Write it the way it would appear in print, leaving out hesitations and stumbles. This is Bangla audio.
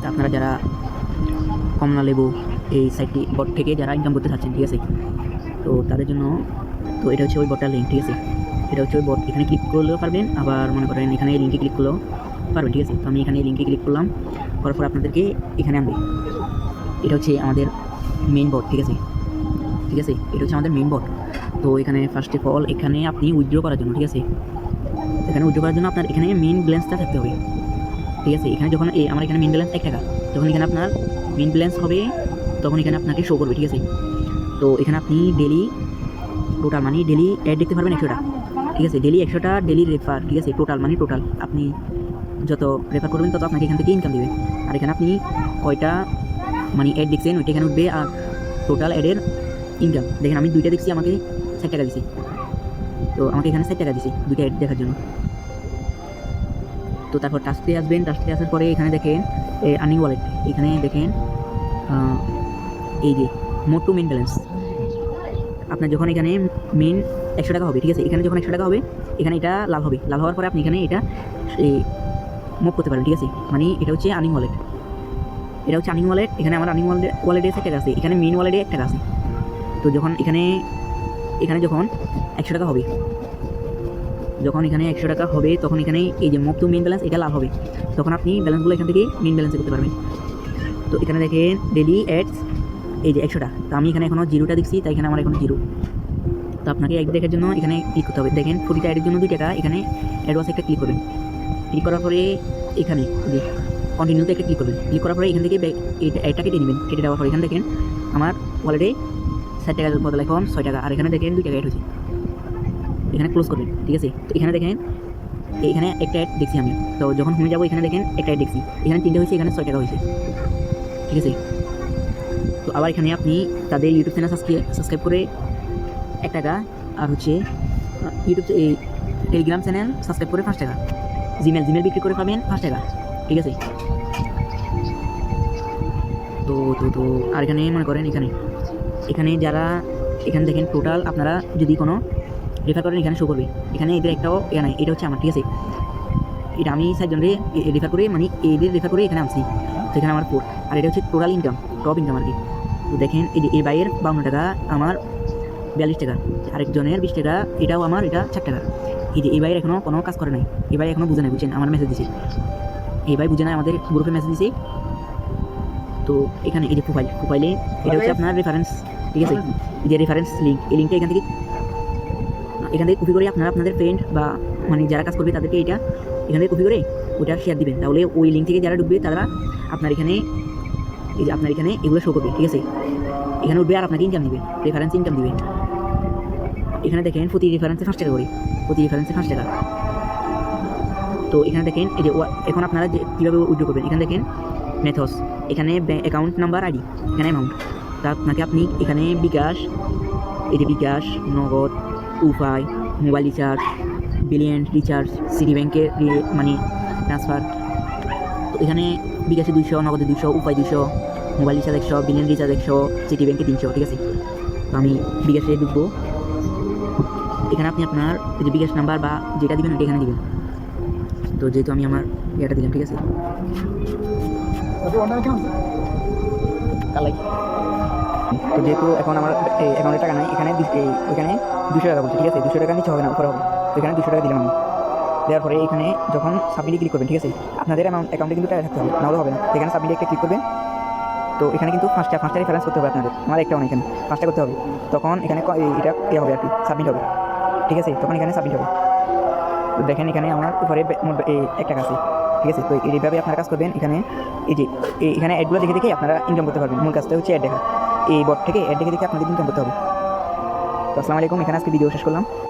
তা আপনারা যারা কমলা লেবু এই সাইটটি বট থেকে যারা ইনকাম করতে চাচ্ছেন, ঠিক আছে, তো তাদের জন্য তো এটা হচ্ছে ওই বটটার লিঙ্ক, ঠিক আছে। এটা হচ্ছে ওই বট, এখানে ক্লিক করলেও পারবেন, আবার মনে করেন এখানে এই লিঙ্কে ক্লিক করলেও পারবেন, ঠিক আছে। তো আমি এখানে এই লিঙ্কে ক্লিক করলাম, করার পর আপনাদেরকে এখানে আনবে। এটা হচ্ছে আমাদের মেইন বট, ঠিক আছে, ঠিক আছে, এটা হচ্ছে আমাদের মেইন বট। তো এখানে ফার্স্ট অফ অল এখানে আপনি উইথড্র করার জন্য, ঠিক আছে, এখানে উইথড্র করার জন্য আপনার এখানে মেইন ব্যালেন্সটা থাকতে হবে, ঠিক আছে। এখানে যখন আমার এখানে মেইন ব্যালেন্স 1 টাকা, যখন এখানে আপনার মেইন ব্যালেন্স হবে তখন এখানে আপনাকে শো করবে, ঠিক আছে। তো এখানে আপনি ডেলি টোটাল মানি ডেলি অ্যাড দেখতে পারবেন 100টা, ঠিক আছে, ডেলি 100টা ডেলি রেফার, ঠিক আছে, টোটাল মানি টোটাল আপনি যত রেফার করবেন তত আপনাকে এখান থেকে ইনকাম দেবে। আর এখানে আপনি কয়টা মানে অ্যাড দেখছেন ওইটা এখানে উঠবে, আর টোটাল অ্যাডের ইনকাম দেখেন আমি 2টা দেখছি, আমাকে 60 টাকা দিছি। তো আমাকে এখানে 60 টাকা দিছি 2টা অ্যাড দেখার জন্য। তো তারপর টাস্কে আসবেন, টাস্কে আসার পরে এখানে দেখেন আর্নিং ওয়ালেট, এখানে দেখেন এই যে মোট টু মেইন ব্যালেন্স। আপনার যখন এখানে মেইন 100 টাকা হবে, ঠিক আছে, এখানে যখন 100 টাকা হবে এখানে এটা লাল হবে, লাল হওয়ার পরে আপনি এখানে এটা মুভ করতে পারবেন, ঠিক আছে। মানে এটা হচ্ছে আর্নিং ওয়ালেট, এটা হচ্ছে আর্নিং ওয়ালেট। এখানে আমার আর্নিং ওয়ালেটে 60 টাকা আছে, এখানে মেইন ওয়ালেটে 1 টাকা আছে। তো যখন এখানে যখন 100 টাকা হবে, যখন এখানে 100 টাকা হবে তখন এখানে এই যে মুভ টু মেইন ব্যালেন্স এটা লাভ হবে, তখন আপনি ব্যালেন্সগুলো এখান থেকে মেইন ব্যালেন্সে করতে পারবেন। তো এখানে দেখেন ডেলি অ্যাডস এই যে 100টা, তো আমি এখানে এখনও 0টা দেখছি, তাই এখানে আমার এখন 0। তো আপনাকে অ্যাড দেখার জন্য এখানে ক্লিক করতে হবে, দেখেন প্রতিটা অ্যাডের জন্য 2 টাকা, এখানে অ্যাডভান্স একটা ক্লিক করবেন। ক্লিক করার পরে এখানে যে কন্টিনিউতে একটা ক্লিক করবেন, ক্লিক করার পরে এখান থেকে অ্যাডটা কেটে নেবেন, কেটে দেওয়ার পরে এখানে দেখেন আমার ওয়ালেটে 60 টাকার বদলে এখন 6 টাকা, আর এখানে দেখেন 2 টাকা অ্যাড হয়েছে, এখানে ক্লোজ করবেন, ঠিক আছে। তো এখানে দেখেন এখানে একটা অ্যাড দেখছি আমি, তো যখন হোমে যাবো এখানে দেখেন একটা অ্যাড দেখছি, এখানে 3টা হয়েছে, এখানে 6 টাকা হয়েছে, ঠিক আছে। তো আবার এখানে আপনি তাদের ইউটিউব চ্যানেল সাবস্ক্রাইব করে 1 টাকা, আর হচ্ছে ইউটিউব এই টেলিগ্রাম চ্যানেল সাবস্ক্রাইব করে 5 টাকা, জিমেল বিক্রি করে পাবেন 5 টাকা, ঠিক আছে। তো তো তো আর এখানে মনে করেন এখানে যারা এখানে দেখেন টোটাল আপনারা যদি কোনো রেফার করেন এখানে শো করবে, এখানে এদের একটাও নাই, এটা হচ্ছে আমার, ঠিক আছে। এটা আমি 4 জনরে রেফার করে মানে এদের রেফার করে এখানে আনছি, তো এখানে আমার 4, আর এটা হচ্ছে টোটাল ইনকাম, টপ ইনকাম আর কি। তো দেখেন এই যে এই বাইয়ের 52 টাকা, আমার 42 টাকা, আরেকজনের 20 টাকা, এটাও আমার, এটা 4 টাকা। এই যে এই বাইয়ের এখনও কোনো কাজ করে নাই, এই ভাই এখনও বুঝে নাই, বুঝছেন, আমার মেসেজ দিছে, এই ভাই বুঝে নাই, আমাদের গ্রুপে মেসেজ দিছে। তো এখানে এই যে প্রোফাইলে এটা হচ্ছে আপনার রেফারেন্স, ঠিক আছে, এই যে রেফারেন্স লিঙ্ক, এই লিঙ্কটা এখান থেকে কপি করে আপনারা আপনাদের ফ্রেন্ড বা মানে যারা কাজ করবে তাদেরকে এখান থেকে কপি করে ওটা শেয়ার দিবেন, তাহলে ওই লিঙ্ক থেকে যারা ঢুকবে তারা আপনার এখানে এই যে আপনার এখানে এগুলো শো করবে, ঠিক আছে, এখানে উঠবে আর আপনাকে ইনকাম দিবে, রেফারেন্স ইনকাম দিবে। এখানে দেখেন প্রতি রেফারেন্সে 5 টাকা করে, প্রতি রেফারেন্সে 5 টাকা। তো এখানে দেখেন এই যে এখন আপনারা যে কীভাবে উইথড্র করবেন, এখানে দেখেন মেথডস, এখানে অ্যাকাউন্ট নাম্বার, আইডি, এখানে অ্যামাউন্ট, তা আপনাকে আপনি এখানে বিকাশ, এই যে বিকাশ, নগদ, উপায়, mobile recharge, brilliant recharge, city ব্যাংকের মানি ট্রান্সফার। তো এখানে বিকাশে 200, নগদে 200, উপায় 200, mobile recharge 100, brilliant recharge 100, city ব্যাংকে 300, ঠিক আছে। তো আমি বিকাশে ঢুকবো, এখানে আপনি আপনার যে বিকাশ নাম্বার বা যেটা দিবেন ওটা এখানে দিবেন। তো যেহেতু আমি আমার এটা দিলাম, ঠিক আছে, তো যেহেতু এখন আমার অ্যাকাউন্টে টাকা নাই, এখানে ওইখানে 200 টাকা বলছে, ঠিক আছে, 200 টাকা নিচে হবে না, উপরে হবে, তো এখানে 200 টাকা দিলাম আমি। দেওয়ার পরে এখানে যখন সাবমিটে ক্লিক করবেন, ঠিক আছে, আপনাদের অ্যাকাউন্টে কিন্তু টাকা থাকতে হবে, নাহলে হবে না। এখানে সাবমিটে একটা ক্লিক করবেন, তো এখানে কিন্তু 5টা রেফারেন্স করতে হবে আপনাদের, আমার একটাও না, এখানে 5টা করতে হবে, তখন এখানে এটা হবে আর কি, সাবমিট হবে, ঠিক আছে, তখন এখানে সাবমিট হবে। তো দেখেন এখানে আমার উপরে 1 টাকা আছে, ঠিক আছে। তো এইভাবে আপনারা কাজ করবেন, এখানে এই যে এখানে অ্যাডগুলো দেখে আপনারা ইনকাম করতে পারবেন। মূল কাজটা হচ্ছে অ্যাড দেখা, এই বট থেকে অ্যাড দেখে আপনাদের ইনকাম করতে হবে। তো আসসালামু আলাইকুম, এখানে আজকে ভিডিও শেষ করলাম।